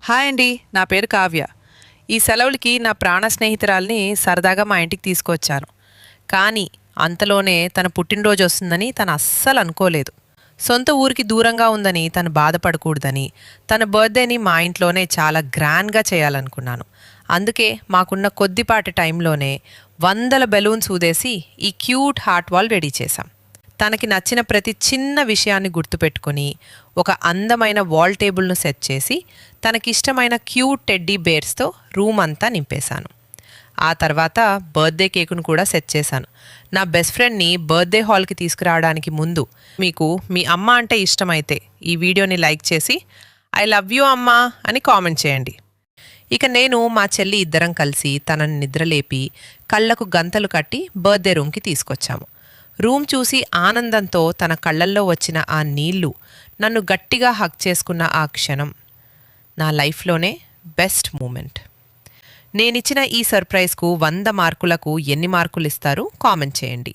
Hi అండి, నా పేరు కావ్య. ఈ సెలవులకి నా ప్రాణ స్నేహితురాల్ని సరదాగా మా ఇంటికి తీసుకొచ్చాను. కానీ అంతలోనే తన పుట్టినరోజు వస్తుందని తను అస్సలు అనుకోలేదు. సొంత ఊరికి దూరంగా ఉందని తను బాధపడకూడదని తన బర్త్డేని మా ఇంట్లోనే చాలా గ్రాండ్గా చేయాలనుకున్నాను. అందుకే మాకున్న కొద్దిపాటి టైంలోనే వందల బెలూన్స్ ఊదేసి ఈ క్యూట్ హార్ట్ వాల్ రెడీ చేశాం. తనకి నచ్చిన ప్రతి చిన్న విషయాన్ని గుర్తుపెట్టుకొని ఒక అందమైన వాల్ టేబుల్ను సెట్ చేసి తనకిష్టమైన క్యూట్ టెడ్డీ బేర్స్తో రూమ్ అంతా నింపేశాను. ఆ తర్వాత బర్త్డే కేకును కూడా సెట్ చేశాను. నా బెస్ట్ ఫ్రెండ్ని బర్త్డే హాల్కి తీసుకురావడానికి ముందు మీకు మీ అమ్మ అంటే ఇష్టమైతే ఈ వీడియోని లైక్ చేసి ఐ లవ్ యూ అమ్మా అని కామెంట్ చేయండి. ఇక నేను మా చెల్లి ఇద్దరం కలిసి తనని నిద్రలేపి కళ్ళకు గంతలు కట్టి బర్త్డే రూమ్కి తీసుకొచ్చాము. రూమ్ చూసి ఆనందంతో తన కళ్ళల్లో వచ్చిన ఆ నీళ్లు, నన్ను గట్టిగా హగ్ చేసుకున్న ఆ క్షణం నా లైఫ్లోనే బెస్ట్ మూమెంట్. నేనిచ్చిన ఈ సర్ప్రైజ్కు 100 మార్కులకు ఎన్ని మార్కులు ఇస్తారు కామెంట్ చేయండి.